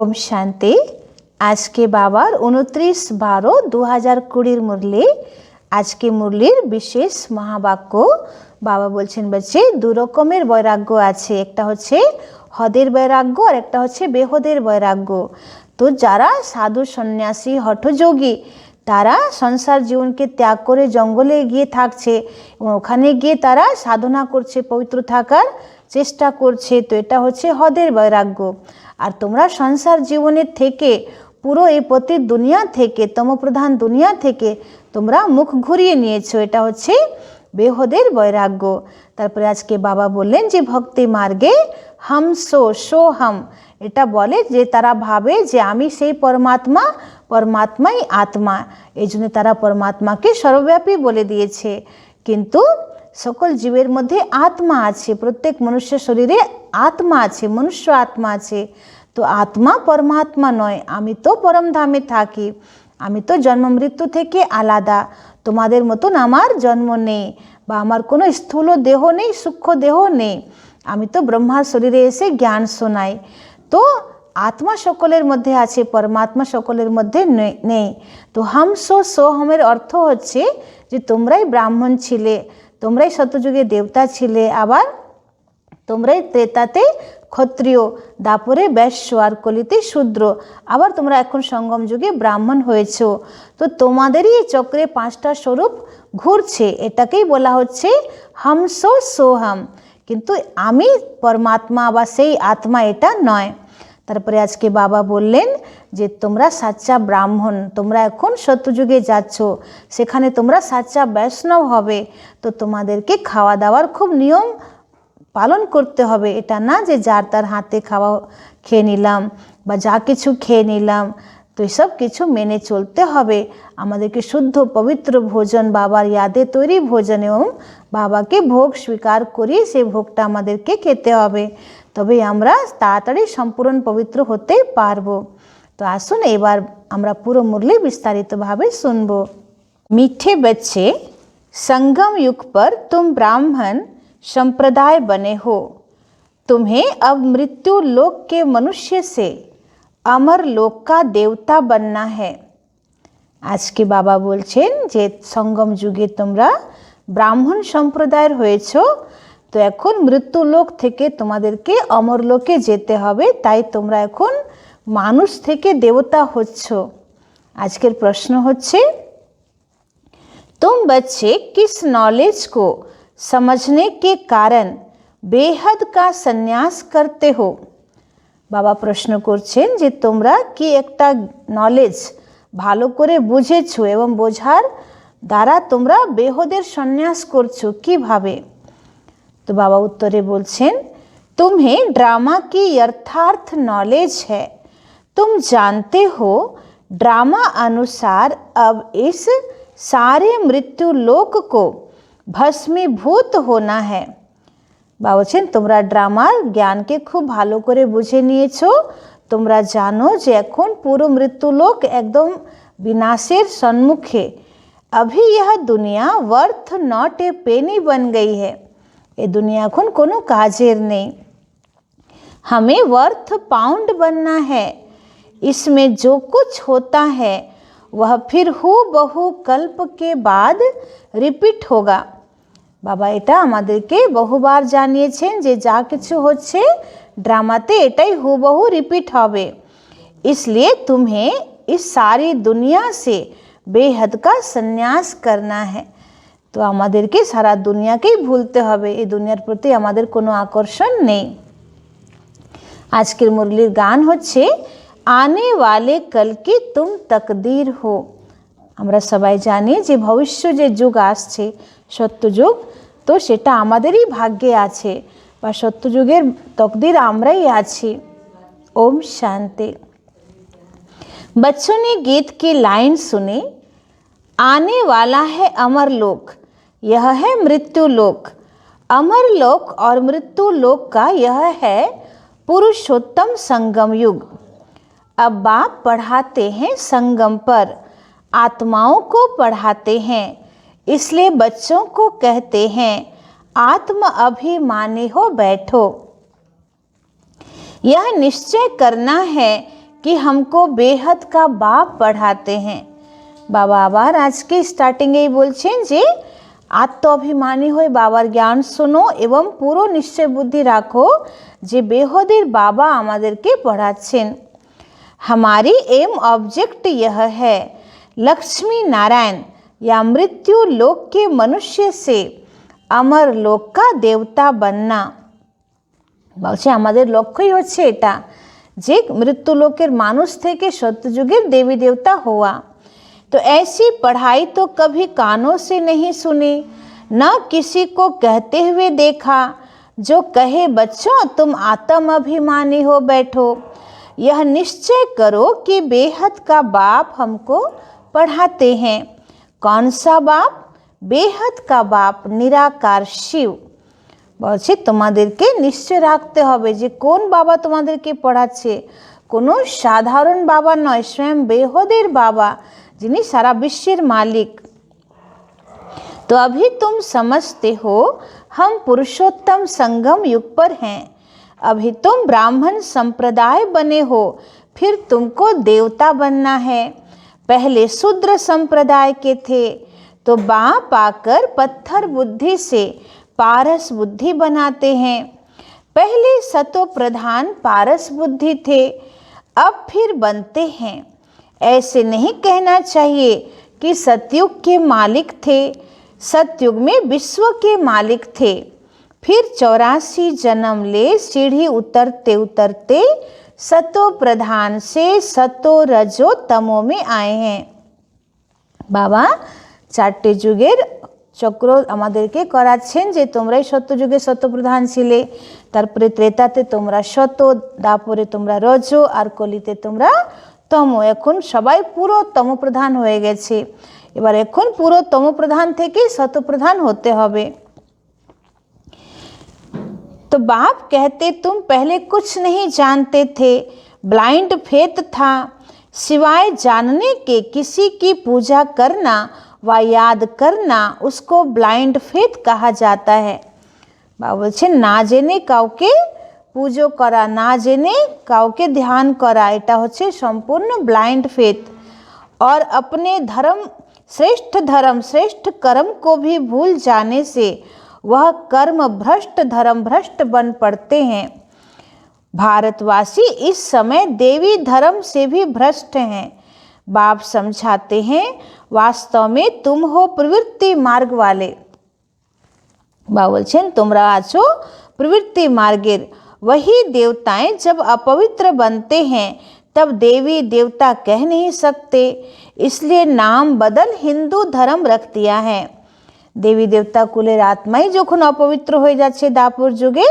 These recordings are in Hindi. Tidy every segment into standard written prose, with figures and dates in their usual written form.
ओम शांति। आज के बाबार 29/12/2020 मुरली। आज के मुरलीर विशेष महावाक्য बाबा বলছেন बच्चे दो रकमेर বৈরাগ্য আছে, একটা হচ্ছে হদের বৈরাগ্য আর একটা হচ্ছে বেহদের বৈরাগ্য। তো যারা সাধু সন্ন্যাসী হঠযোগী তারা সংসার জীবনকে ত্যাগ করে জঙ্গলে গিয়ে থাকছে এবং ওখানে গিয়ে তারা সাধনা করছে, পবিত্র থাকার চেষ্টা করছে। তো এটা হচ্ছে হদের বৈরাগ্য। আর তোমরা সংসার জীবনের থেকে পুরো এই পতিত দুনিয়া থেকে, তমপ্রধান দুনিয়া থেকে তোমরা মুখ ঘুরিয়ে নিয়েছো, এটা হচ্ছে বেহদের বৈরাগ্য। তারপরে আজকে বাবা বললেন যে ভক্তি মার্গে হাম সো হাম, এটা বলে যে তারা ভাবে যে আমি সেই পরমাত্মা, পরমাত্মাই আত্মা, এই জন্য তারা পরমাত্মাকে সর্বব্যাপী বলে দিয়েছে। কিন্তু সকল জীবের মধ্যে আত্মা আছে, প্রত্যেক মনুষ্য শরীরে আত্মা আছে, মনুষ্য আত্মা আছে। তো আত্মা পরমাত্মা নয়, আমি তো পরমধামে থাকি, আমি তো জন্ম মৃত্যু থেকে আলাদা, তোমাদের মতন আমার জন্ম নেই বা আমার কোনো স্থূল দেহ নেই, সূক্ষ্ম দেহ নেই, আমি তো ব্রহ্মার শরীরে এসে জ্ঞান শোনাই। তো আত্মা সকলের মধ্যে আছে, পরমাত্মা সকলের মধ্যে নেই। তো হাম সো হামের অর্থ হচ্ছে যে তোমরাই ব্রাহ্মণ ছিলে, তোমরাই সত্যযুগে দেবতা ছিলে, আবার তোমরাই ত্রেতাতে ক্ষত্রিয়, দাপরে বৈশ্য আর কলিতে শূদ্র, আবার তোমরা এখন সঙ্গম যুগে ব্রাহ্মণ হয়েছ। তো তোমাদেরই এই চক্রে পাঁচটা স্বরূপ ঘুরছে, এটাকেই বলা হচ্ছে হাম সো হাম। কিন্তু আমি পরমাত্মা বা সেই আত্মা এটা নয়। তারপরে আজকে বাবা বললেন যে তোমরা সাচ্চা ব্রাহ্মণ, তোমরা এখন সত্যযুগে যাচ্ছ, সেখানে তোমরা সাচ্চা বৈষ্ণব হবে। তো তোমাদেরকে খাওয়া দাওয়ার খুব নিয়ম পালন করতে হবে। এটা না যে যার তার হাতে খাওয়া খেয়ে নিলাম বা যা কিছু খেয়ে নিলাম, তো এসব কিছু মেনে চলতে হবে। আমাদেরকে শুদ্ধ পবিত্র ভোজন, বাবার ইয়াদে তৈরি ভোজন এবং বাবাকে ভোগ স্বীকার করি, সেই ভোগটা আমাদেরকে খেতে হবে, তবে আমরা তাড়াতাড়ি সম্পূর্ণ পবিত্র হতে পারবো। তো আসুন এবার আমরা পুরো মুরলি বিস্তারিতভাবে শুনব। मीठे बच्चे, संगम युग पर तुम ब्राह्मण संप्रदाय बने हो। तुम्हें अब मृत्यु लोक के मनुष्य से अमर लोक का देवता बनना है। आज के बाबा बोलছেন যে সঙ্গম যুগে তোমরা ব্রাহ্মণ সম্প্রদায়ের হয়েছো, তো এখন মৃত্যু লোক থেকে তোমাদেরকে অমর লোকে যেতে হবে, তাই তোমরা এখন মানুষ থেকে দেবতা হচ্ছ। আজকের প্রশ্ন হচ্ছে, तुम बच्चे किस नॉलेज को समझने के कारण बेहद का संन्यास करते हो। বাবা প্রশ্ন করছেন যে তোমরা কি একটা নলেজ ভালো করে বুঝেছো এবং বোঝার দ্বারা তোমরা বেহদের সন্ন্যাস করছো, কিভাবে? तो बाबा उत्तरे बोलছেন, तुम्हें ड्रामा की यथार्थ नॉलेज है। तुम जानते हो ड्रामा अनुसार अब इस सारे मृत्यु लोक को भस्मीभूत होना है। बाबा বলছেন তোমরা ড্রামার জ্ঞানকে খুব ভালো করে বুঝে নিয়েছো, তোমরা জানো যে এখন পুরো মৃত্যুলোক একদম বিনাশের সম্মুখে। अभी यह दुनिया वर्थ नॉट ए पेनी बन गई है। ये दुनिया এখন কোনো কাজের নেই। हमें वर्थ पाउंड बनना है। इसमें जो कुछ होता है वह फिर হুবহু कल्प के बाद रिपीट होगा। বাবা এটা আমাদেরকে বহুবার জানিয়েছেন যে যা কিছু হচ্ছে ড্রামাতে এটাই হুবহু রিপিট হবে। इसलिए तुम्हें इस सारी दुनिया से बेहद का संन्यास करना है। তো আমাদেরকে সারা দুনিয়াকেই ভুলতে হবে, এই দুনিয়ার প্রতি আমাদের কোনো আকর্ষণ নেই। আজকের মুরলির গান হচ্ছে আনে ওয়ালে কল কি তুম তকদীর হো। আমরা সবাই জানি যে ভবিষ্য যে যুগ আসছে সত্যযুগ, তো সেটা আমাদেরই ভাগ্যে আছে বা সত্যযুগের তকদির আমরাই আছি। ओम शांति। बच्चों ने गीत की लाइन सुनी, आने वाला है अमर लोक, यह है मृत्यु लोक। अमर लोक और मृत्यु लोक का यह है पुरुषोत्तम संगम युग। अब बाप पढ़ाते हैं संगम पर, आत्माओं को पढ़ाते हैं, इसलिए बच्चों को कहते हैं आत्म अभिमानी हो बैठो। यह निश्चय करना है कि हमको बेहद का बाप पढ़ाते हैं। बाबा आबार आज के स्टार्टिंग ही बोलছেন যে আত্মঅভিমানী হয়ে বাবার জ্ঞান শোনো এবং পুরো নিশ্চয় বুদ্ধি রাখো যে বেহদের বাবা আমাদেরকে পড়াচ্ছেন। हमारी एम ऑब्जेक्ट यह है लक्ष्मी नारायण या मृत्यु लोक के मनुष्य से अमर लोक का देवता बनना। বলছে আমাদের লক্ষ্যই হচ্ছে এটা যে মৃত্যু লোকের মানুষ থেকে সত্যযুগের দেবী দেবতা হওয়া। तो ऐसी पढ़ाई तो कभी कानों से नहीं सुनी, न किसी को कहते हुए देखा जो कहे बच्चों तुम आत्म अभिमानी हो बैठो। यह निश्चय करो कि बेहद का बाप हमको पढ़ाते हैं। कौन सा बाप? बेहद का बाप निराकार शिव। বলছে তোমাদেরকে নিশ্চয় রাখতে হবে যে কোন বাবা তোমাদেরকে পড়াচ্ছে, কোনো সাধারণ বাবা নয়, স্বয়ং বেহদের বাবা जिन्हें सारा विश्व मालिक। तो अभी तुम समझते हो हम पुरुषोत्तम संगम युग पर हैं। अभी तुम ब्राह्मण संप्रदाय बने हो, फिर तुमको देवता बनना है। पहले शूद्र संप्रदाय के थे तो बाप आकर पत्थर बुद्धि से पारस बुद्धि बनाते हैं। पहले सतो प्रधान पारस बुद्धि थे, अब फिर बनते हैं। ऐसे नहीं कहना चाहिए कि सतयुग के मालिक थे। सतयुग में विश्व के मालिक थे, फिर 84 जन्म ले सीढ़ी उतरते उतरते सतो प्रधान से सतो रजो तमो में आए हैं। बाबा चारटे जुगेर চক্র আমাদেরকে করাচ্ছেন যে তোমরাই সত্যযুগে সত্যপ্রধান ছিলে, তারপরে ত্রেতাতে তোমরা সত, দাপরে তোমরা রজ, আর কলিতে তোমরা তম। এখন সবাই পুরো তমপ্রধান হয়ে গেছে, এবার এখন পুরো তমপ্রধান থেকে শতপ্রধান হতে হবে। तो बाप कहते तुम पहले कुछ नहीं जानते थे, ब्लाइंड फेथ था, सिवाय जानने के किसी की पूजा करना व याद करना उसको ब्लाइंड फेथ कहा जाता है। बाबा বলছেন না জেনে কাউকে পুজো করা, না জেনে কাউকে ধ্যান করা, এটা হচ্ছে সম্পূর্ণ ব্লাইंड फेथ। और अपने धर्म श्रेष्ठ कर्म को भी भूल जाने से वह कर्म भ्रष्ट धर्म भ्रष्ट बन पड़ते हैं। भारतवासी इस समय देवी धर्म से भी भ्रष्ट हैं। बाप समझाते हैं वास्तव में तुम हो प्रवृत्ति मार्ग वाले। बाबा বলছেন তোমরা আছো प्रवृत्ति मार्गेर। वही देवताएं जब अपवित्र बनते हैं तब देवी देवता कह नहीं सकते, इसलिए नाम बदल हिंदू धर्म रख दिया है। देवी देवता कुलेर आत्माई যখন অপবিত্র হয়ে যাচ্ছে দাপর যুগে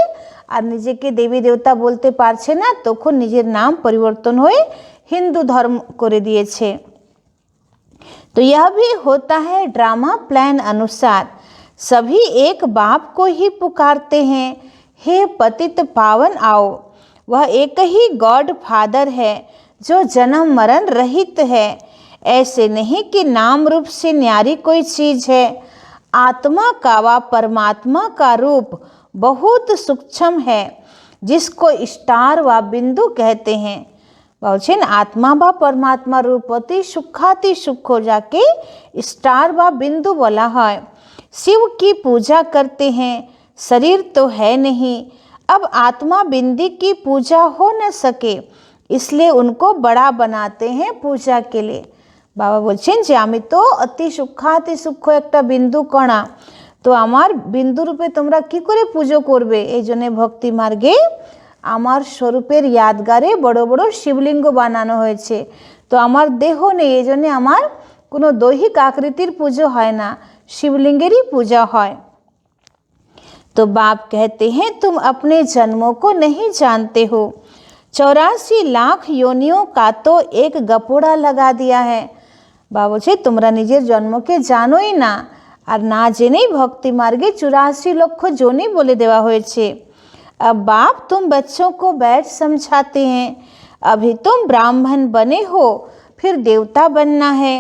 আর নিজেকে দেবী দেবতা বলতে পারছে না, তখন নিজের নাম পরিবর্তন হয়ে हिंदू धर्म করে দিয়েছে। तो यह भी होता है ड्रामा प्लान अनुसार। सभी एक बाप को ही पुकारते हैं, हे पतित पावन आओ। वह एक ही गॉड फादर है जो जन्म मरण रहित है। ऐसे नहीं कि नाम रूप से न्यारी कोई चीज है। आत्मा का व परमात्मा का रूप बहुत सूक्ष्म है, जिसको स्टार व बिंदु कहते हैं। বলছেন आत्मा व परमात्मा रूप अति सूक्ष्माति सूक्ष्म जाके स्टार व बिंदु बोला है। शिव की पूजा करते हैं, शरीर तो है नहीं। अब आत्मा बिंदी की पूजा हो न सके, इसलिए उनको बड़ा बनाते हैं पूजा के लिए। बाबा বলছেন যে আমি তো অতি সূক্ষ্মাতি সূক্ষ্ম একটা বিন্দু কণা, তো আমার বিন্দু রূপে তোমরা কি করে পুজো করবে? এই জন্য ভক্তি মার্গে আমার স্বরূপের यादगारे বড় বড় শিবলিঙ্গ বানানো হয়েছে। তো আমার দেহ নেই, এই জন্য আমার কোনো দৈহিক আকৃতির পুজো হয় না, शिवलिंगेरी पूजा है। तो बाप कहते हैं तुम अपने जन्मों को नहीं जानते हो। 84 लाख योनियों का तो एक गपोड़ा लगा दिया है। बाबू जी तुम्हारा निजेर जन्म के जानो ही ना, और ना जेने भक्ति मार्गे 84 लक्ष जोनी बोले देवा होयेछे। अब बाप तुम बच्चों को बैठ समझाते हैं, अभी तुम ब्राह्मण बने हो, फिर देवता बनना है।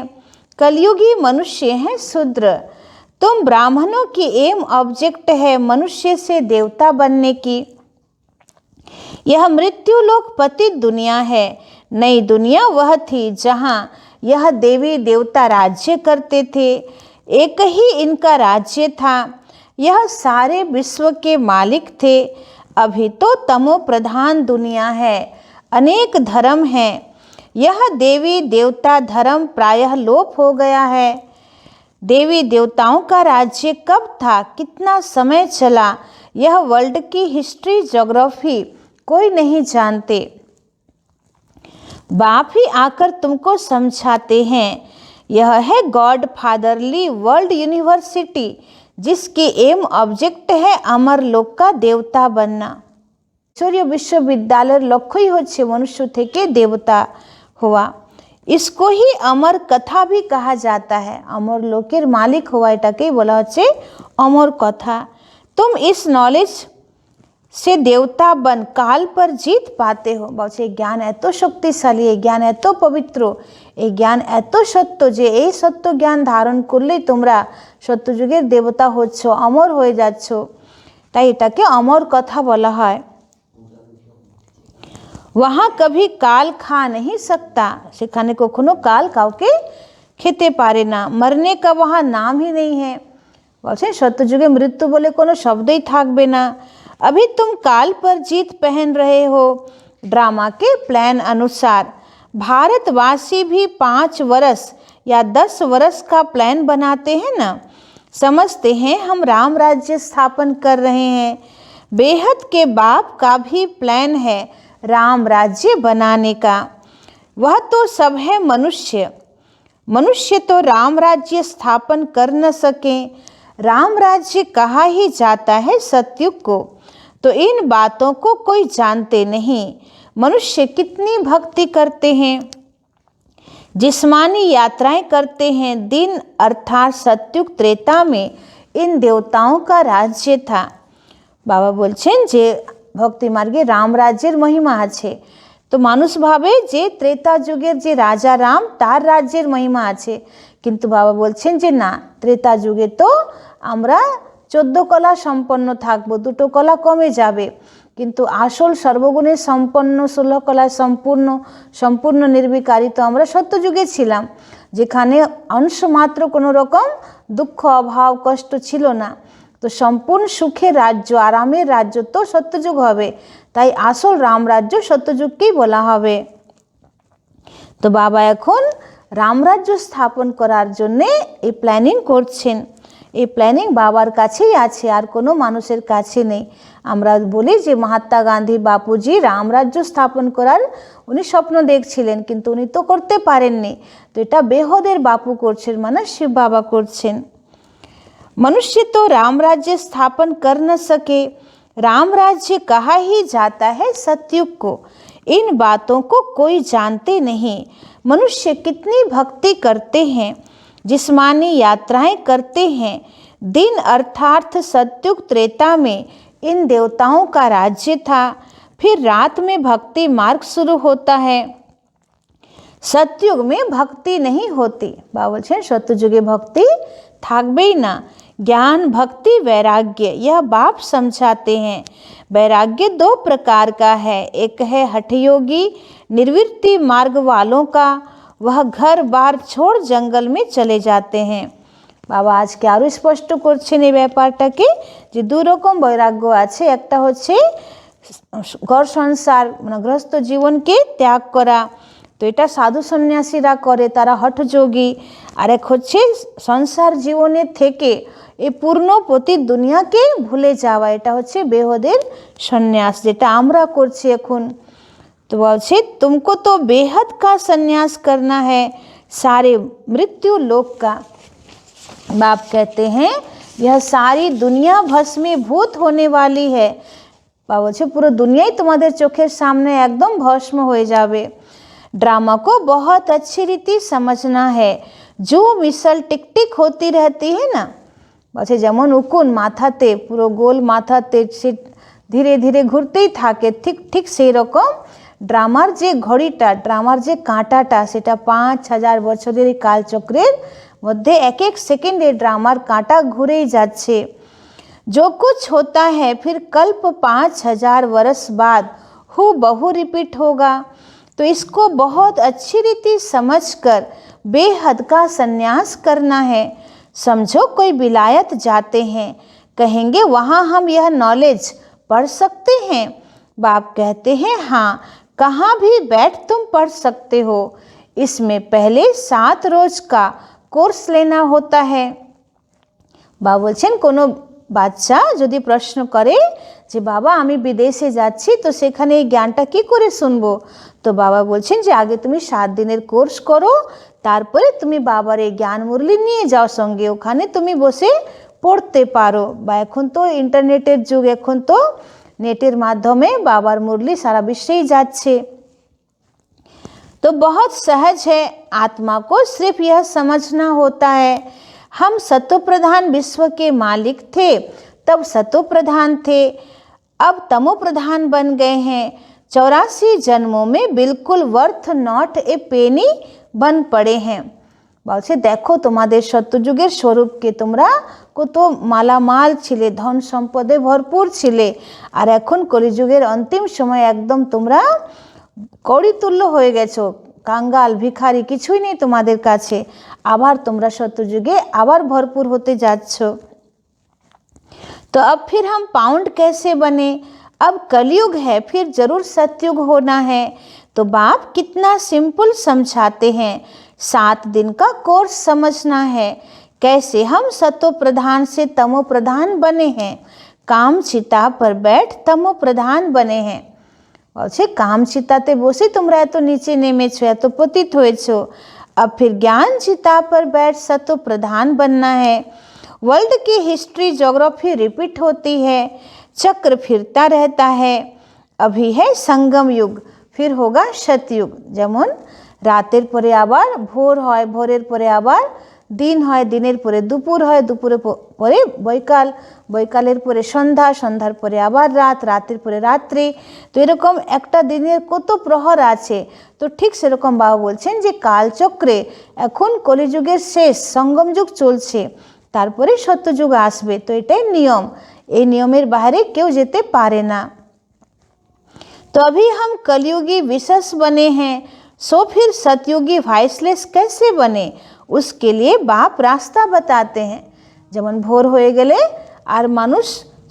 कलयुगी मनुष्य हैं शूद्र, तुम ब्राह्मणों की एम ऑब्जेक्ट है मनुष्य से देवता बनने की। यह मृत्यु लोक पतित दुनिया है, नई दुनिया वह थी जहाँ यह देवी देवता राज्य करते थे। एक ही इनका राज्य था, यह सारे विश्व के मालिक थे। अभी तो तमो प्रधान दुनिया है, अनेक धर्म हैं। यह देवी देवता धर्म प्रायः लोप हो गया है। देवी देवताओं का राज्य कब था, कितना समय चला, यह वर्ल्ड की हिस्ट्री ज्योग्राफी कोई नहीं जानते। बाप ही आकर तुमको समझाते हैं। यह है गॉड फादरली वर्ल्ड यूनिवर्सिटी, जिसकी एम ऑब्जेक्ट है अमर लोक का देवता बनना। ईश्वरीय विश्वविद्यालय लक्ष्य होच्छे मनुष्य थेके देवता हुआ। इसको ही अमर कथा भी कहा जाता है। अमर लोकेर मालिक हुआ एटाके बोला होच्छे अमर कथा। तुम इस नॉलेज से देवता बन काल पर जीत पाते हो। बलছে ज्ञान एत शक्तिशाली, এই জ্ঞান এত পবিত্র, এই জ্ঞান এত সত্য যে এই সত্য জ্ঞান ধারণ করলেই তোমরা সত্যযুগের দেবতা হচ্ছ, অমর হয়ে যাচ্ছ। তাই এটাকে অমর কথা বলা হয়। वहाँ कभी काल खा नहीं सकता, সেখানে কখনো কাল কাউকে খেতে পারে না। मरने का वहाँ नाम ही नहीं है। বলছেন সত্যযুগে মৃত্যু বলে কোনো শব্দই থাকবে না। अभी तुम काल पर जीत पहन रहे हो। ड्रामा के प्लान अनुसार भारतवासी भी 5 वर्ष या 10 वर्ष का प्लान बनाते हैं ना। समझते हैं हम राम राज्य स्थापन कर रहे हैं। बेहद के बाप का भी प्लान है राम राज्य बनाने का। वह तो सब है मनुष्य। मनुष्य तो राम राज्य स्थापन कर न सके। राम राज्य कहा ही जाता है सतयुग को, तो इन बातों को कोई जानते नहीं। मनुष्य कितनी भक्ति करते हैं, जिस्मानी यात्राएं करते हैं। दिन अर्थात सतयुग त्रेता में इन देवताओं का राज्य था। बाबा बोलছেন যে भक्ति मार्गे राम राज्येर महिमा आछे। तो मानुष भावे जे त्रेता जुगेर जे राजा राम तार राज्येर महिमा आछे, किन्तु बाबा बोलছেন যে ना, त्रेता जुगे तो आमरा 14 कला सम्पन्न थाकबो, 2টো कला कमे जाबे, किन्तु आसल सर्वगुणे सम्पन्न 16 कला सम्पूर्ण निर्विकारी तो आमरा सत्ययुगे छिलाम, जेखाने अंशमात्र कोनो रकम दुख अभाव कष्ट छिलो ना। तो सम्पूर्ण सुखे राज्य आरामेर राज्य तो सत्ययुग हबे, ताई आसल राम राज्य सत्ययुगकेई बोला हबे। तो बाबा एखन राम राज्य स्थापन करार जन्य এই প্ল্যানিং করছেন। এই প্ল্যানিং বাবার কাছেই আছে, আর কোনো মানুষের কাছে নেই। আমরা বলি যে মহাত্মা গান্ধী বাপুজি রাম রাজ্য স্থাপন করার উনি স্বপ্ন দেখছিলেন, কিন্তু উনি তো করতে পারেননি। তো এটা বেহদের বাপু করছেন, মানে শিব বাবা করছেন। मनुष्य तो राम राज्य स्थापन कर न सके। राम राज्य कहा ही जाता है सतयुग को, इन बातों को कोई जानते नहीं। मनुष्य कितनी भक्ति करते हैं, जिस्मानी यात्राएं करते हैं। दिन अर्थात सतयुग त्रेता में इन देवताओं का राज्य था। फिर रात में भक्ति मार्ग शुरू होता है। सतयुग में भक्ति नहीं होती। बाबा बोलছেন सत्ययुगे भक्ति থাকবেই না। ज्ञान भक्ति वैराग्य यह बाप समझाते हैं। वैराग्य 2 प्रकार का है। एक है हठयोगी निर्वृत्ति मार्ग वालों का, वह घर बार छोड़ जंगल में चले जाते हैं। बाबा आज के आरो स्पष्ट করছেন এই ব্যাপারটাকে যে 2 রকম বৈরাগ্য আছে। একটা হচ্ছে ঘর সংসার মানে গৃহস্থ জীবনকে ত্যাগ করা, তো এটা সাধু সন্ন্যাসীরা করে, তারা হঠযোগী। আর এক হচ্ছে সংসার জীবনের থেকে এই পূর্ণ পতি দুনিয়াকে ভুলে যাওয়া, এটা হচ্ছে বেহদের সন্ন্যাস, যেটা আমরা করছি এখন। তো বলছে तुमको तो बेहद का संन्यास करना है, सारे मृत्यु लोक का। बाप कहते हैं यह सारी दुनिया भस्मीभूत होने वाली है। बाबा বলছে পুরো দুনিয়াই তোমাদের চোখের সামনে একদম ভস্ম হয়ে যাবে। ड्रामा को बहुत अच्छी रीति समझना है। जो मिसल टिक टिक होती रहती है ना, বলছে যেমন উকুন মাথাতে পুরো গোল মাথাতে সে ধীরে ধীরে ঘুরতেই থাকে, ঠিক ঠিক সেই রকম ড্রামার যে ঘড়িটা, ড্রামার যে কাঁটাটা, সেটা 5000 বছরের এই কালচক্রের মধ্যে এক এক সেকেন্ডে ড্রামার কাঁটা ঘুরেই যাচ্ছে। जो कुछ होता है फिर कल्प 5000 वर्ष बाद हु बहु रिपीट होगा। तो इसको बहुत अच्छी रीति समझकर बेहद का संन्यास करना है। समझो कोई विलायत जाते हैं, कहेंगे वहाँ हम यह नॉलेज पढ़ सकते हैं। बाप कहते हैं हाँ, कहाँ भी बैठ तुम पढ़ सकते हो। इसमें पहले 7 रोज का कोर्स लेना होता है। বাবা বলছেন কোনো বাচ্চা যদি প্রশ্ন করে যে বাবা আমি বিদেশে যাচ্ছি, তো সেখানে এই জ্ঞানটা কি করে শুনবো, তো বাবা বলছেন যে আগে তুমি 7 দিনের কোর্স করো, তারপরে তুমি বাবার এই জ্ঞান মুরলি নিয়ে যাও সঙ্গে, ওখানে তুমি বসে পড়তে পারো। বা এখন তো ইন্টারনেটের যুগ, এখন তো নেটের মাধ্যমে বাবার মুরলি সারা বিশ্বেই যাচ্ছে। तो बहुत सहज है, आत्मा को सिर्फ यह समझना होता है हम सतो प्रधान विश्व के मालिक थे, तब सतो प्रधान थे, अब तमो प्रधान बन गए हैं। 84 जन्मों में बिल्कुल वर्थ नॉट ए पेनी बन पड़े हैं। বলছে দেখো তোমাদের সত্যযুগের স্বরূপকে, তোমরা কত মালামাল ছিলে, ধন সম্পদে ভরপুর ছিলে, আর এখন কলিযুগের অন্তিম সময় একদম তোমরা কড়িতুল্য হয়ে গেছো, কাঙ্গাল ভিখারি, কিছুই নেই তোমাদের কাছে। আবার তোমরা সত্যযুগে আবার ভরপুর হতে যাচ্ছ। तो अब फिर हम पाउंड कैसे बने, अब कलयुग है, फिर जरूर सतयुग होना है। तो बाप कितना सिंपल समझाते हैं, 7 दिन का कोर्स समझना है, कैसे हम सतो प्रधान से तमो प्रधान बने हैं, काम चिता पर बैठ तमो प्रधान बने हैं। বলছে কাম চিতাতে বসে তোমরা এত নিচে নেমেছো, এত পতিত হয়েছো। अब फिर ज्ञान चिता पर बैठ सतो प्रधान बनना है। वर्ल्ड की हिस्ट्री ज्योग्राफी रिपीट होती है, चक्र फिरता रहता है। अभी है संगम युग, फिर होगा सतयुग। যেমন রাতের পরে আবার ভোর হয়, ভোরের পরে আবার দিন হয়, দিনের পরে দুপুর হয়, দুপুরের পরে বৈকাল, বৈকালের পরে সন্ধ্যা, সন্ধ্যার পরে আবার রাত, রাতের পরে রাত্রি। তো এরকম একটা দিনের কত প্রহর আছে। তো ঠিক সেরকম বাবা বলছেন যে কালচক্রে এখন কলিযুগের শেষ, সঙ্গম যুগ চলছে, তারপরে সত্যযুগ আসবে। তো এটাই নিয়ম, এই নিয়মের বাইরে কেউ যেতে পারে না। तो अभी हम कलयुगी विशेष बने हैं, सो फिर सतयुगी वाइसलेस कैसे बने, उसके लिए बाप रास्ता बताते हैं। যেমন ভোর হয়ে গেলে আর মানুষ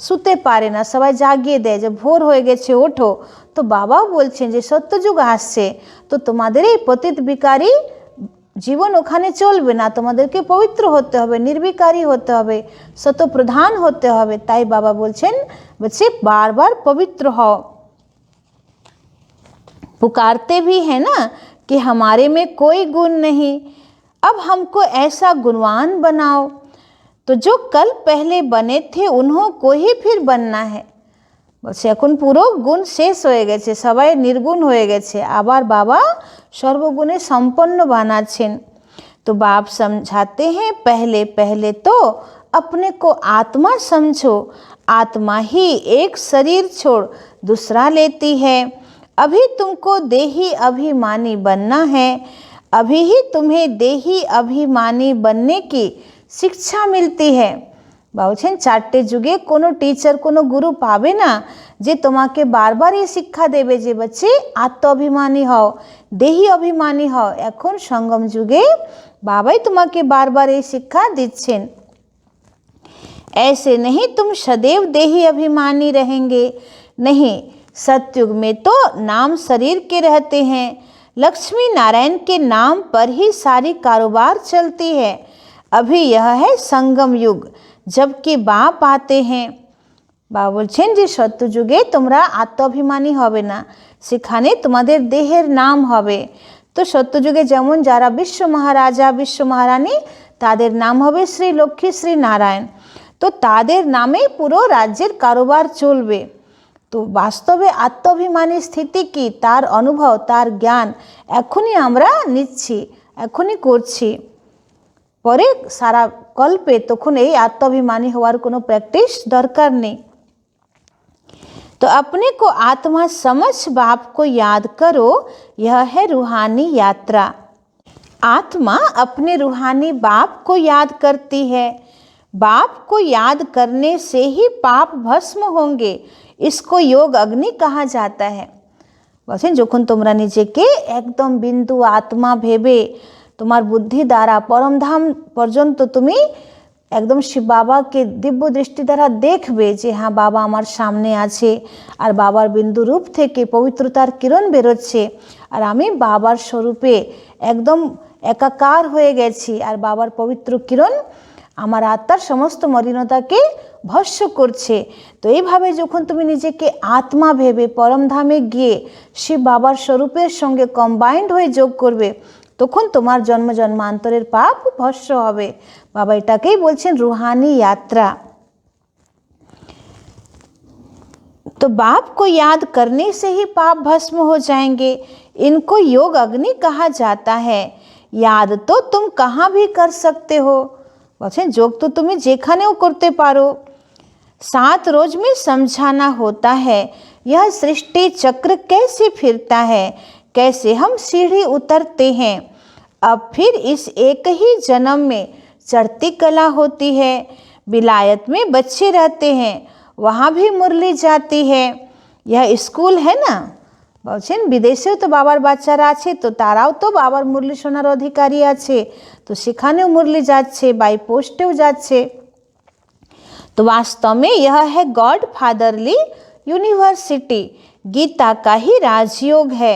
শুতে পারে না, সবাই জাগিয়ে দেয় যে ভোর হয়ে গেছে ওঠো। তো বাবাও বলছেন যে সত্যযুগ আসছে, তো তোমাদের এই পতিত বিকারী জীবন ওখানে চলবে না, তোমাদেরকে পবিত্র হতে হবে, নির্বিকারী হতে হবে, সতপ্রধান হতে হবে। তাই বাবা বলছেন বলছে বারবার পবিত্র হও। पुकारते भी हैं ना कि हमारे में कोई गुण नहीं, अब हमको ऐसा गुणवान बनाओ। तो जो कल पहले बने थे उन्हों को ही फिर बनना है। বলছে এখন পুরো গুণ শেষ হয়ে গেছে, সবাই নির্গুণ হয়ে গেছে, আবার বাবা সর্বগুণে সম্পন্ন বানাচ্ছেন। तो बाप समझाते हैं पहले पहले तो अपने को आत्मा समझो, आत्मा ही एक शरीर छोड़ दूसरा लेती है। अभी तुमको देही अभिमानी बनना है, अभी ही तुम्हें देही अभिमानी बनने की शिक्षा मिलती है। বলছেন 4টে যুগে কোনো টিচার, কোনো গুরু পাবে না যে তোমাকে বারবার এই শিক্ষা দেবে যে বাচ্চে আত্ম অভিমানী হও, দেহি অভিমানী হও। এখন সঙ্গম যুগে বাবাই তোমাকে বারবার এই শিক্ষা দিচ্ছেন। ऐसे नहीं तुम सदैव देही अभिमानी रहेंगे, नहीं, सतयुग में तो नाम शरीर के रहते हैं, लक्ष्मी नारायण के नाम पर ही सारी कारोबार चलती है। अभी यह है संगम युग, जबकि बाप आते हैं। বাবা বলছেন যে সত্যযুগে তোমরা আত্মাভিমানী হবে না, সেখানে তোমাদের দেহের নাম হবে। তো সত্যযুগে যেমন যারা বিশ্ব মহারাজা, বিশ্ব মহারানী, তাদের নাম হবে শ্রী লক্ষ্মী, শ্রী নারায়ণ। তো তাদের নামে পুরো রাজ্যের কারোবার চলবে। তো বাস্তবে আত্মাভিমানী স্থিতি কি, তার অনুভব, তার জ্ঞান এখনই আমরা নিচ্ছি, এখনই করছি। পরে সারা কল্পে তখন এই আত্মাভিমানী হওয়ার কোনো প্র্যাকটিস দরকার নেই। तो अपने को आत्मा समझ बाप को याद करो, यह है रूहानी यात्रा। आत्मा अपने रूहानी बाप को याद करती है, बाप को याद करने से ही पाप भस्म होंगे, इसको योग अग्नि कहा जाता है। বলছেন যখন তোমরা নিজেকে একদম বিন্দু আত্মা ভেবে তোমার বুদ্ধি দ্বারা পরমধাম পর্যন্ত তুমি একদম শিব বাবাকে দিব্য দৃষ্টি দ্বারা দেখবে যে হ্যাঁ বাবা আমার সামনে আছে, আর বাবার বিন্দু রূপ থেকে পবিত্রতার কিরণ বেরোচ্ছে, আর আমি বাবার স্বরূপে একদম একাকার হয়ে গেছি, আর বাবার পবিত্র কিরণ আমার আত্মার সমস্ত মলিনতাকে ভস্ম করছে। তো এইভাবে যখন তুমি নিজেকে আত্মা ভেবে পরমধামে গিয়ে শিব বাবার স্বরূপের সঙ্গে কম্বাইন্ড হয়ে যোগ করবে, তখন তোমার জন্ম জন্মান্তরের পাপ ভস্ম হবে। বাবা এটাকেই বলছেন रूहानी यात्रा। तो बाप को याद करने से ही पाप भस्म हो जाएंगे। इनको योग अग्नि कहा जाता है। याद तो तुम कहाँ भी कर सकते हो, বলছেন যোগ তো তুমি যেখানেও করতে পারো। 7 रोज में समझाना होता है यह सृष्टि चक्र कैसे फिरता है, कैसे हम सीढ़ी उतरते हैं। अब फिर इस एक ही जन्म में चढ़ती कला होती है। विलायत में बच्चे रहते हैं, वहाँ भी मुरली जाती है। यह स्कूल है ना, বলছেন বিদেশেও তো বাবার বাচ্চারা আছে, তো তারাও তো বাবার মুরলি শোনার অধিকারী আছে, তো সেখানেও মুরলি যাচ্ছে, বাই পোস্টেও যাচ্ছে। तो वास्तव में यह है गॉड फादरली यूनिवर्सिटी। गीता का ही राजयोग है,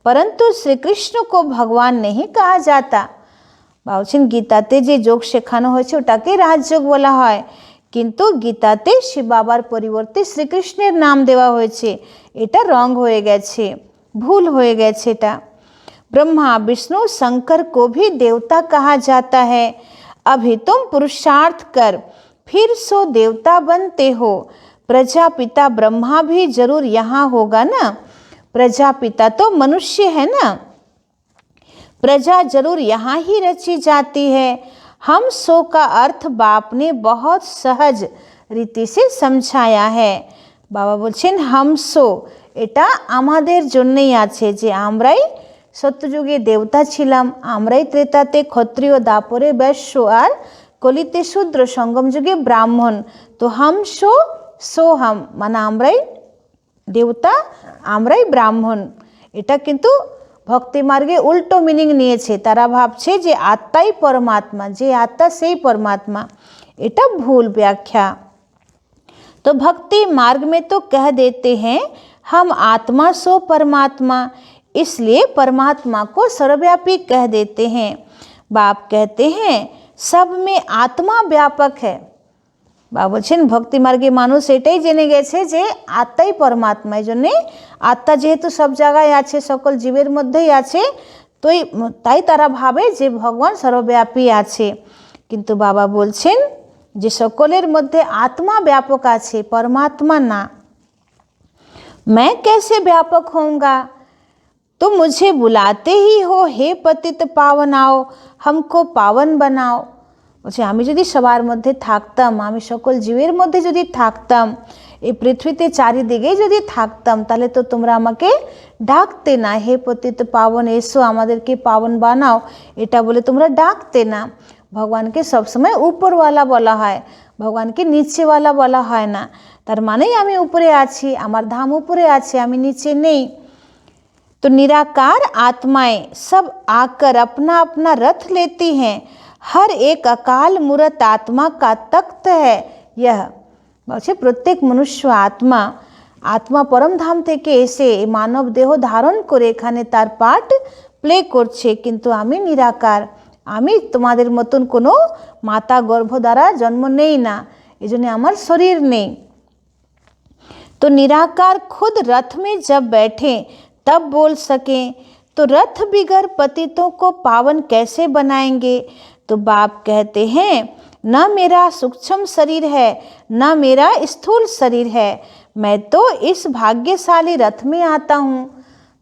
परंतु श्री कृष्ण को भगवान नहीं कहा जाता। বলছেন গীতাতে যে যোগ শেখানো হয়েছে ওটাকে রাজযোগ বলা হয়, কিন্তু গীতাতে শিব বাবার পরিবর্তে শ্রীকৃষ্ণের নাম দেওয়া হয়েছে। এটা রং হয়ে গেছে, ভুল হয়ে গেছে এটা। ब्रह्मा विष्णु शंकर को भी देवता कहा जाता है। अभी तुम पुरुषार्थ कर फिर सो देवता बनते हो। प्रजापिता ब्रह्मा भी जरूर यहाँ होगा ना, प्रजापिता तो मनुष्य है ना, प्रजा जरूर यहाँ ही रची जाती है। हम सो का अर्थ बाप ने बहुत सहज रीति से समझाया है। बाबा বলছেন হামসো এটা আমাদের জন্যই আছে, যে আমরাই সত্যযুগে দেবতা ছিলাম, আমরাই ত্রেতাতে ক্ষত্রিয়, দাপরে বৈশ্য, আর কলিতে শূদ্র, সঙ্গম যুগে ব্রাহ্মণ। তো হামসো সো হাম মানে আমরাই দেবতা, আমরাই ব্রাহ্মণ। এটা কিন্তু ভক্তি মার্গে উল্টো মিনিং নিয়েছে, তারা ভাবছে যে আত্মাই পরমাত্মা, যে আত্মা সেই পরমাত্মা। এটা ভুল ব্যাখ্যা। तो भक्ति मार्ग में तो कह देते हैं हम आत्मा सो परमात्मा, इसलिए परमात्मा को सर्वव्यापी कह देते हैं। बाप कहते हैं सब में आत्मा व्यापक है। বাবা বলছেন ভক্তি মার্গে মানুষ এটাই জেনে গেছে যে আত্মাই পরমাত্মা, এই জন্যে আত্মা যেহেতু সব জায়গায় আছে, সকল জীবের মধ্যেই আছে, তাই তারা ভাবে যে ভগবান সর্বব্যাপী আছে। কিন্তু বাবা বলছেন যে সকলের মধ্যে আত্মা ব্যাপক আছে, परमात्मा ना। मैं कैसे व्यापक होऊंगा, तुम मुझे बुलाते ही हो हे पतित पावन आओ हमको पावन बनाओ। বলছে আমি যদি সবার মধ্যে থাকতাম, আমি সকল জীবের মধ্যে যদি থাকতাম, এই পৃথিবীতে চারিদিকেই যদি থাকতাম, তাহলে তো তোমরা আমাকে ডাকতে না, হে পতিত পাবন এসো আমাদেরকে পাবন বানাও, এটা বলে তোমরা ডাকতে না। ভগবানকে সবসময় উপরওয়ালা বলা হয়, ভগবানকে নিচেওয়ালা বলা হয় না। তার মানেই আমি উপরে আছি, আমার ধাম উপরে আছে, আমি নিচে নেই। तो निराकार आत्माएं सब आकर अपना अपना रथ लेती हैं। हर एक अकाल मूर्त आत्मा का तख्त है यह। বলছে প্রত্যেক মনুষ্য আত্মা, আত্মা পরমধাম থেকে এসে মানব দেহ ধারণ করে এখানে তার পার্ট প্লে করছে, কিন্তু আমি নিরাকার, আমি তোমাদের মতন কোনো মাতা গর্ভ দ্বারা জন্ম নেই না, এজন্য আমার শরীর নেই। तो निराकार खुद रथ में जब बैठे तब बोल सकें, तो रथ बिगर पतितों को पावन कैसे बनाएंगे। तो बाप कहते हैं न मेरा सूक्ष्म शरीर है न मेरा स्थूल शरीर है, मैं तो इस भाग्यशाली रथ में आता हूँ।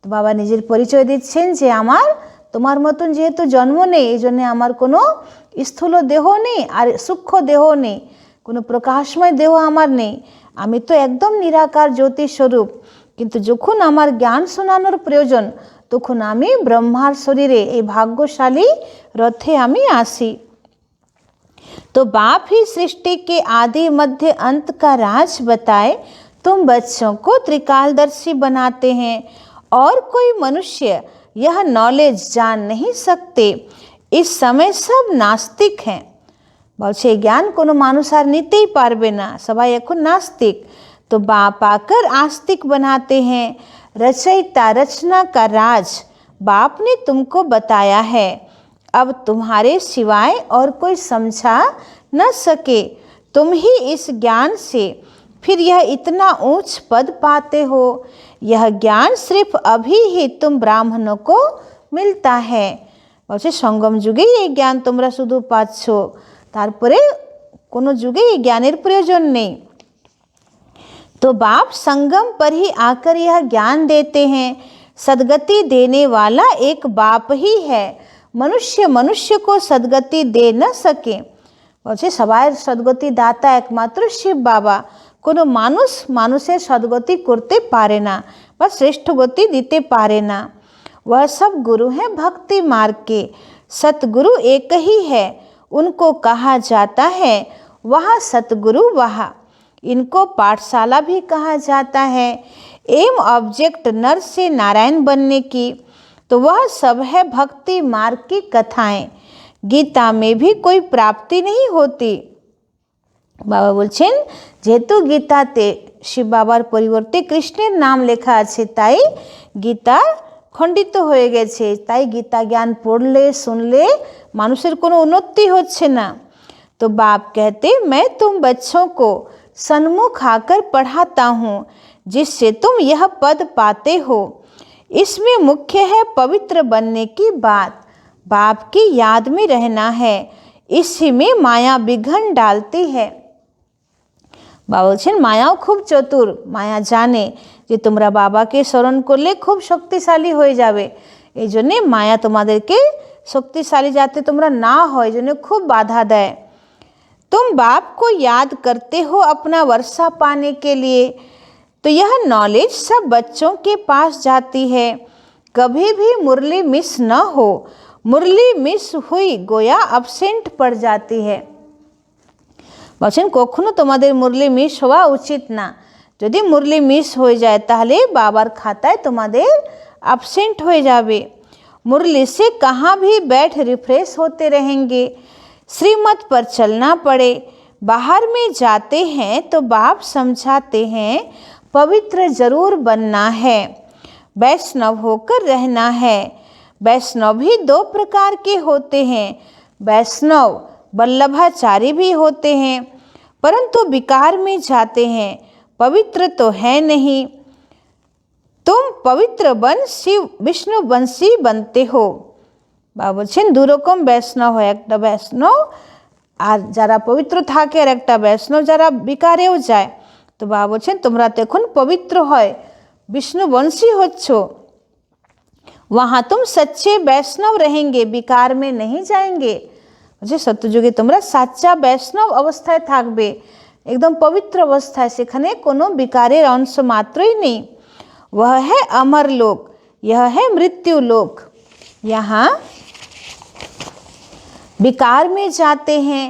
तो बाबा নিজের পরিচয় দিচ্ছেন যে আমার তোমার মতন যেহেতু জন্ম নেই, এই জন্য আমার কোনো স্থূল দেহ নেই আর সূক্ষ্ম দেহ নেই, কোনো প্রকাশময় দেহ আমার নেই, আমি তো একদম নিরাকার জ্যোতি স্বরূপ। কিন্তু যখন আমার জ্ঞান শোনানোর প্রয়োজন, তখন আমি ব্রহ্মার শরীরে এই ভাগ্যশালী রথে আমি আসি। तो बाप ही सृष्टि के आदि मध्य अंत का राज बताए तुम बच्चों को त्रिकालदर्शी बनाते हैं और कोई मनुष्य यह नॉलेज जान नहीं सकते। इस समय सब नास्तिक हैं। বলছে জ্ঞান কোনো মানুষ আর নিতেই পারবে না, সবাই এখন नास्तिक। तो बाप आकर आस्तिक बनाते हैं। रचयिता रचना का राज बाप ने तुमको बताया है, अब तुम्हारे सिवाय और कोई समझा न सके। तुम ही इस ज्ञान से फिर यह इतना ऊंच पद पाते हो। यह ज्ञान सिर्फ अभी ही तुम ब्राह्मणों को मिलता है। বলছে সঙ্গম যুগেই এই জ্ঞান তোমরা শুধু পাচ্ছ, তারপরে কোনো যুগে এই জ্ঞানের প্রয়োজন নেই। तो बाप संगम पर ही आकर यह ज्ञान देते हैं। सदगति देने वाला एक बाप ही है, मनुष्य मनुष्य को सदगति दे न सके। বলছে সবাই সদ্গতি দাতা একমাত্র শিব বাবা, কোনো মানুষ মানুষের সদ্গতি করতে পারে না বা শ্রেষ্ঠ গতি দিতে পারে না। वह सब गुरु हैं भक्ति मार्ग के, सतगुरु एक ही है, उनको कहा जाता है वहाँ सतगुरु वहाँ। इनको पाठशाला भी कहा जाता है। एम ऑब्जेक्ट नर से नारायण बनने की, तो वह सब है भक्ति मार्ग की कथाएं। गीता में भी कोई प्राप्ति नहीं होती। बाबा बोलছেন যেহেতু গীতাতে শিব বাবার পরিবর্তে কৃষ্ণের নাম লেখা আছে, তাই গীতা খণ্ডিত হয়ে গেছে। তাই গীতা জ্ঞান পড়লে শুনলে মানুষের কোনো উন্নতি হচ্ছে না। तो बाप कहते मैं तुम बच्चों को सन्मुख आकर पढ़ाता हूँ, जिससे तुम यह पद पाते हो। इसमें मुख्य है पवित्र बनने की बात, बाप की याद में रहना है। इसी में माया विघन डालती है। বাবা বলছেন মায়াও খুব চতুর, মায়া জানে যে তোমরা বাবাকে স্মরণ করলে খুব শক্তিশালী হয়ে যাবে। এই জন্যে মায়া তোমাদেরকে শক্তিশালী যাতে তোমরা না হয়, জন্য খুব বাধা দেয়। तुम बाप को याद करते हो अपना वर्षा पाने के लिए, तो यह नॉलेज सब बच्चों के पास जाती है। कभी भी मुरली मिस न हो, मुरली मिस हुई गोया absent पड़ जाती है। বলছেন কখনো তোমাদের মুরলি মিস হওয়া উচিত না। যদি মুরলি মিস হয়ে যায় তাহলে বাবার খাতায় তোমাদের absent হয়ে যাবে। मुरली से कहाँ भी बैठ रिफ्रेश होते रहेंगे। श्रीमत पर चलना पड़े, बाहर में जाते हैं तो बाप समझाते हैं पवित्र जरूर बनना है, वैष्णव होकर रहना है। वैष्णव भी दो प्रकार के होते हैं, वैष्णव वल्लभाचारी भी होते हैं, परंतु विकार में जाते हैं, पवित्र तो है नहीं। तुम पवित्र बन शिव विष्णु वंशी बनते हो। বাবা বলছেন দু রকম বৈষ্ণব হয়, একটা বৈষ্ণব আর যারা পবিত্র থাকে, আর একটা বৈষ্ণব যারা বিকারেও যায়। তো বাবা বলছেন তোমরা তো এখন পবিত্র হয় विष्णु वंशी হচ্ছ, वहाँ तुम सच्चे वैष्णव रहेंगे, विकार में नहीं जाएंगे। যে সত্যযুগে তোমরা সাচ্চা বৈষ্ণব অবস্থায় থাকবে, একদম পবিত্র অবস্থায়, সেখানে কোনো বিকারের অংশ মাত্রই নেই। वह है अमर लोक, यह है मृत्यु लोक। यहाँ विकार में जाते हैं,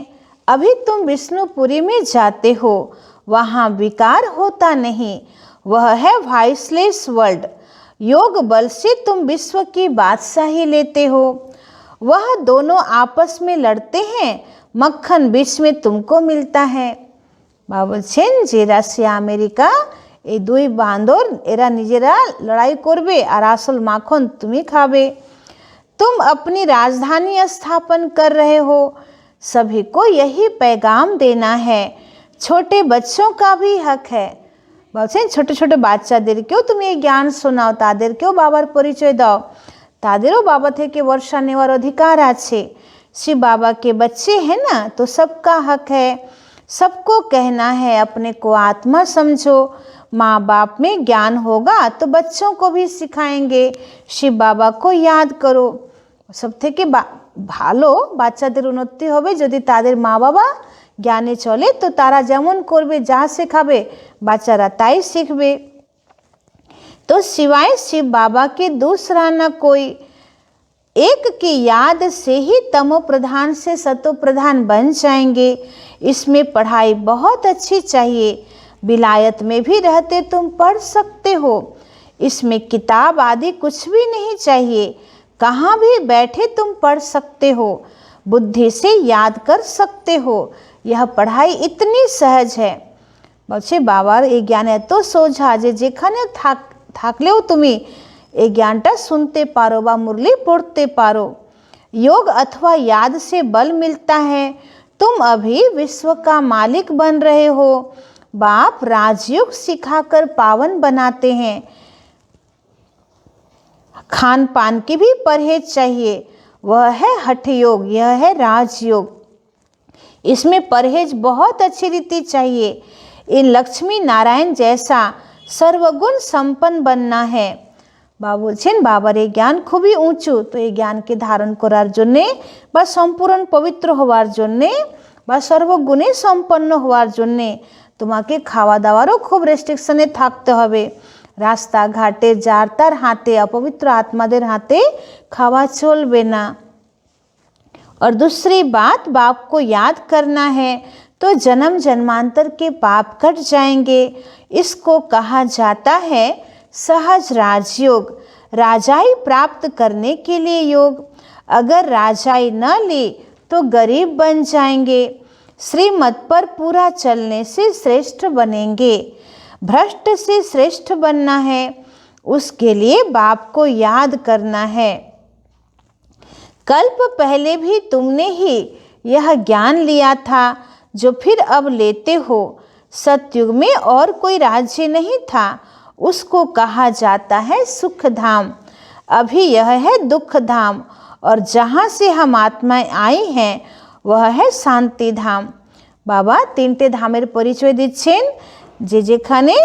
अभी तुम विष्णुपुरी में जाते हो, वहाँ विकार होता नहीं। वह है वॉइसलेस वर्ल्ड, योग बल से तुम विश्व की बादशाही लेते हो। वह दोनों आपस में लड़ते हैं, मक्खन बीच में तुमको मिलता है। বাবা বলছেন যে রাশিয়া আমেরিকা এই দুই বান্দর এরা নিজেরা লড়াই করবে আর আসল মাখন তুমি খাবে। तुम अपनी राजधानी स्थापन कर रहे हो, सभी को यही पैगाम देना है। छोटे बच्चों का भी हक है। বলছেন ছোট ছোট বাচ্চাদেরকেও তুমি এই জ্ঞান শোনাও, তাদেরকেও বাবার পরিচয় দাও, তাদেরও বাবা থেকে বর্ষা নেওয়ার অধিকার আছে। शिव बाबा के बच्चे हैं ना, तो सबका हक है, सबको कहना है अपने को आत्मा समझो। माँ बाप में ज्ञान होगा तो बच्चों को भी सिखाएंगे शिव बाबा को याद करो। सब থেকে ভালো বাচ্চাদের উন্নতি হবে যদি তাদের মা বাবা জ্ঞানে চলে, তো তারা যেমন করবে, যা শেখাবে বাচ্চারা তাই শিখবে। तो सिवाय शिव बाबा के दूसरा न कोई, एक की याद से ही तमो प्रधान से सतो प्रधान बन जाएंगे। इसमें पढ़ाई बहुत अच्छी चाहिए, विलायत में भी रहते तुम पढ़ सकते हो। इसमें किताब आदि कुछ भी नहीं चाहिए, कहाँ भी बैठे तुम पढ़ सकते हो, बुद्धि से याद कर सकते हो। यह पढ़ाई इतनी सहज है। বলছে বাবার এই জ্ঞান এত সোজা যে যেখানে থাকলেও তুমি এই জ্ঞানটা শুনতে পারো বা মুরলি পড়তে পারো। योग अथवा याद से बल मिलता है। तुम अभी विश्व का मालिक बन रहे हो। बाप राजयोग सिखाकर पावन बनाते हैं। खान पान की भी परहेज चाहिए, वह है हठ योग, यह है राजयोग। इसमें परहेज बहुत अच्छी रीति चाहिए। इन लक्ष्मी नारायण जैसा सर्वगुण संपन्न बनना है। বাবা বলছেন বাবার এই জ্ঞান খুবই উঁচু, তো এই জ্ঞানকে ধারণ করার জন্যে বা সম্পূর্ণ পবিত্র হওয়ার জন্যে বা সর্বগুণে সম্পন্ন হওয়ার জন্যে তোমাকে খাওয়া দাওয়ারও খুব রেস্ট্রিকশনে থাকতে হবে। রাস্তাঘাটে যার তার হাতে, অপবিত্র আত্মাদের হাতে খাওয়া চলবে না। और दूसरी बात, बाप को याद करना है तो जन्म जन्मांतर के पाप कट जाएंगे। इसको कहा जाता है सहज राजयोग, राजाई प्राप्त करने के लिए योग। अगर राजाई न ली तो गरीब बन जाएंगे। श्रीमत पर पूरा चलने से श्रेष्ठ बनेंगे। भ्रष्ट से श्रेष्ठ बनना है, उसके लिए बाप को याद करना है। कल्प पहले भी तुमने ही यह ज्ञान लिया था जो फिर अब लेते हो। सतयुग में और कोई राज्य नहीं था, उसको कहा जाता है सुख धाम। अभी यह है दुख धाम, और जहाँ से हम आत्माएं आई हैं वह है शांति धाम। बाबा तीनटे धामेर परिचय दिच्छेन। जे जेखाने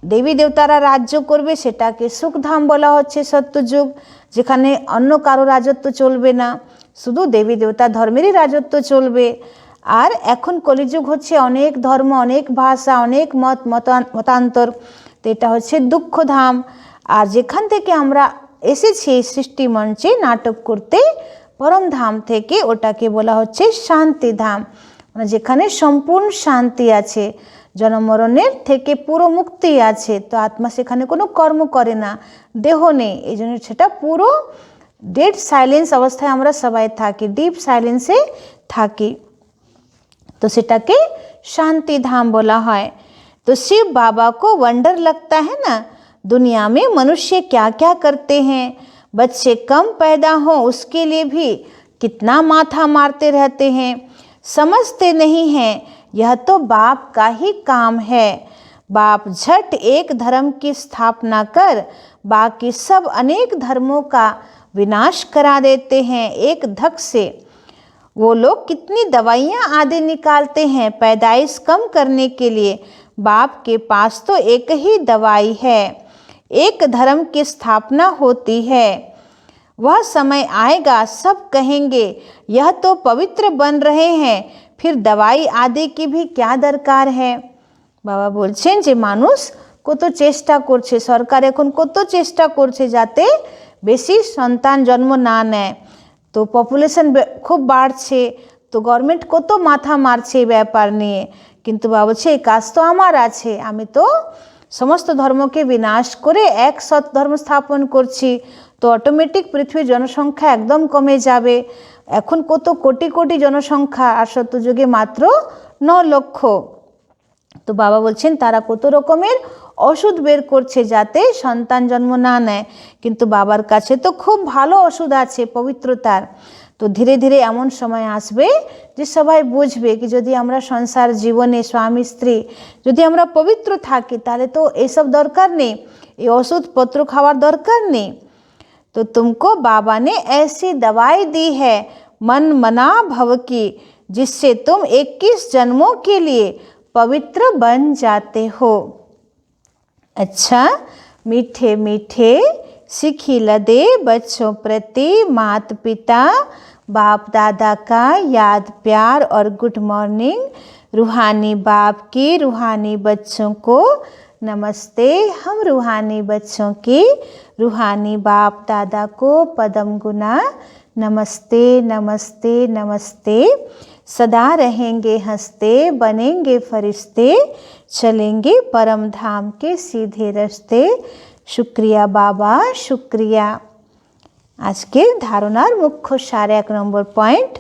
देवी देवतारा राज्य करबे सेटाके सुख धाम बला होच्छे सत्ययुग, जेखाने अन्य कारो राजत्व चलबे ना, शुधु देवी देवता धर्मेरই राजत्व चलबे। আর এখন কলিযুগ হচ্ছে অনেক ধর্ম, অনেক ভাষা, অনেক মতান্তর, তো এটা হচ্ছে দুঃখধাম। আর যেখান থেকে আমরা এসেছি সৃষ্টি মঞ্চে নাটক করতে, পরম ধাম থেকে ওটাকে বলা হচ্ছে শান্তিধাম, মানে যেখানে সম্পূর্ণ শান্তি আছে, জন্ম মরণের থেকে পুরো মুক্তি আছে। তো আত্মা সেখানে কোনো কর্ম করে না, দেহ নেই, এই জন্য সেটা পুরো ডেড সাইলেন্স অবস্থায় আমরা সবাই থাকি, ডিপ সাইলেন্সে থাকি, तो सेटाके शांति धाम बोला है। तो शिव बाबा को वंडर लगता है ना, दुनिया में मनुष्य क्या क्या करते हैं। बच्चे कम पैदा हों उसके लिए भी कितना माथा मारते रहते हैं, समझते नहीं हैं यह तो बाप का ही काम है। बाप झट एक धर्म की स्थापना कर बाकी सब अनेक धर्मों का विनाश करा देते हैं एक धक से। वो लोग कितनी दवाइयाँ आदि निकालते हैं पैदाइश कम करने के लिए, बाप के पास तो एक ही दवाई है, एक धर्म की स्थापना होती है। वह समय आएगा सब कहेंगे यह तो पवित्र बन रहे हैं, फिर दवाई आदि की भी क्या दरकार है। बाबा बोलছেন যে মানুষ কত চেষ্টা করছে, সরকার এখন কত চেষ্টা করছে যাতে বেশি সন্তান জন্ম না নেয়, তো পপুলেশন খুব বাড়ছে, তো গভর্নমেন্ট কত মাথা মারছে এই ব্যাপার নিয়ে, কিন্তু বাবা বলছে এই কাজ তো আমার আছে, আমি তো সমস্ত ধর্মকে বিনাশ করে এক সৎ ধর্ম স্থাপন করছি, তো অটোমেটিক পৃথিবীর জনসংখ্যা একদম কমে যাবে। এখন কত কোটি কোটি জনসংখ্যা, আর সত্যযুগে মাত্র 9 লক্ষ। তো বাবা বলছেন তারা কত রকমের ওষুধ বের করছে যাতে সন্তান জন্ম না নেয়, কিন্তু বাবার কাছে তো খুব ভালো ওষুধ আছে পবিত্রতার। তো ধীরে ধীরে এমন সময় আসবে যে সবাই বুঝবে কি যদি আমরা সংসার জীবনে স্বামী স্ত্রী যদি আমরা পবিত্র থাকি তাহলে তো এসব দরকার নেই, এই ওষুধপত্র খাওয়ার দরকার নেই। तो तुमको बाबा ने ऐसी दवाई दी है मन मना भव की, जिससे तुम 21 जन्मों के लिए पवित्र बन जाते हो। अच्छा, मीठे मीठे सिखिल दे बच्चों प्रति माता पिता बाप दादा का याद प्यार और गुड मॉर्निंग। रूहानी बाप की रूहानी बच्चों को नमस्ते। हम रूहानी बच्चों की रूहानी बाप दादा को पदम गुना नमस्ते नमस्ते नमस्ते। सदा रहेंगे हंसते बनेंगे फरिश्ते, चलेंगे परम धाम के सीधे रास्ते। शुक्रिया बाबा शुक्रिया। आजकेर धारणार मुख्य सार 1 नम्बर पॉइंट,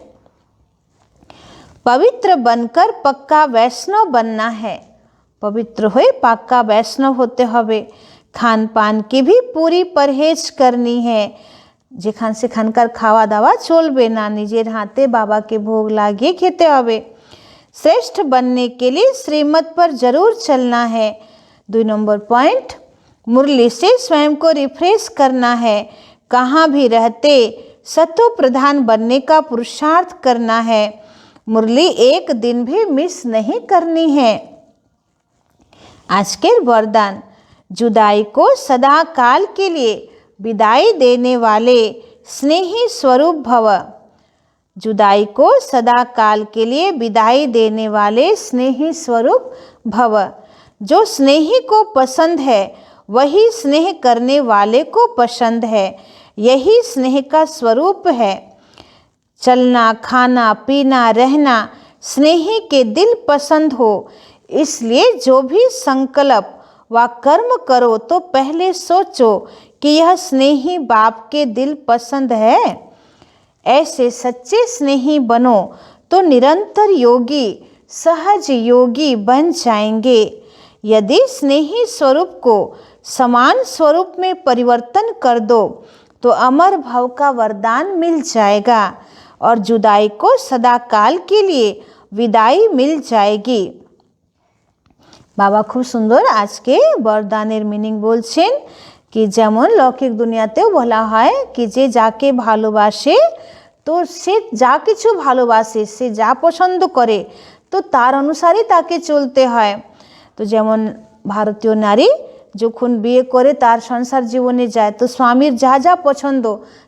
पवित्र बनकर पक्का वैष्णव बनना है। पवित्र हुए पक्का वैष्णव होते हवे। खान पान की भी पूरी परहेज करनी है। जेखान सेखानकार खावा दावा चलबे ना, निजेर हाथे बाबा के भोग लागिए खेते हवे। श्रेष्ठ बनने के लिए श्रीमत पर जरूर चलना है। 2 नंबर पॉइंट, मुरली से स्वयं को रिफ्रेश करना है। कहाँ भी रहते सतो प्रधान बनने का पुरुषार्थ करना है। मुरली एक दिन भी मिस नहीं करनी है। आज के वरदान, जुदाई को सदा काल के लिए विदाई देने वाले स्नेही स्वरूप भव। जुदाई को सदा काल के लिए विदाई देने वाले स्नेही स्वरूप भव। जो स्नेही को पसंद है वही स्नेह करने वाले को पसंद है। यही स्नेह का स्वरूप है। चलना खाना पीना रहना स्नेही के दिल पसंद हो। इसलिए जो भी संकल्प व कर्म करो तो पहले सोचो कि यह स्नेही बाप के दिल पसंद है। ऐसे सच्चे स्नेही बनो तो निरंतर योगी सहज योगी बन जाएंगे। यदि स्नेही स्वरूप को समान स्वरूप में परिवर्तन कर दो तो अमर भव का वरदान मिल जाएगा और जुदाई को सदा काल के लिए विदाई मिल जाएगी। बाबा खूब सुंदर आज के वरदानेर मीनिंग बोलছেন कि जेमन लौकिक दुनियातेও বলা হয় कि जे যাকে ভালোবাসে তো সে যা কিছু ভালোবাসে সে যা পছন্দ করে তো তার অনুসারে তাকে চলতে হয়। তো যেমন ভারতীয় নারী যখন বিয়ে করে তার সংসার জীবনে যায় তো স্বামীর যা যা পছন্দ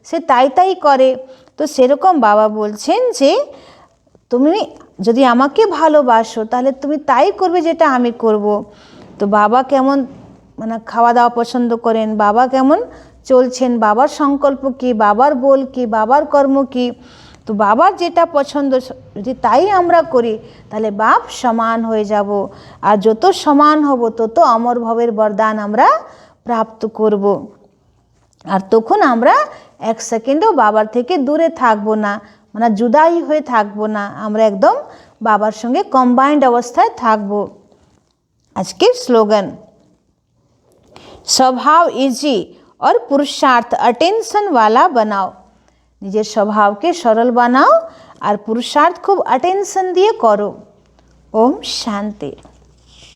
সে তাই তাই করে। তো সেরকম বাবা বলছেন যে তুমি যদি আমাকে ভালোবাসো তাহলে তুমি তাই করবে যেটা আমি করব। তো বাবা কেমন মানে খাওয়া দাওয়া পছন্দ করেন, বাবা কেমন চলছেন, বাবার সংকল্প কি, বাবার বল কি, বাবার কর্ম কি, তো বাবার যেটা পছন্দ যদি তাই আমরা করি তাহলে বাপ সমান হয়ে যাব। আর যত সমান হব তত অমর ভবের বরদান আমরা প্রাপ্ত করব। আর তখন আমরা এক সেকেন্ডও বাবার থেকে দূরে থাকবো না, মানে जुदाई হয়ে থাকবো না, আমরা একদম বাবার সঙ্গে কম্বাইন্ড অবস্থায় থাকবো। আজকের স্লোগান, स्वभाव इजी और पुरुषार्थ अटेंशन वाला बनाओ। निजेर स्वभाव के सरल बनाओ और पुरुषार्थ खूब अटेंशन दिए करो। ओम शांति।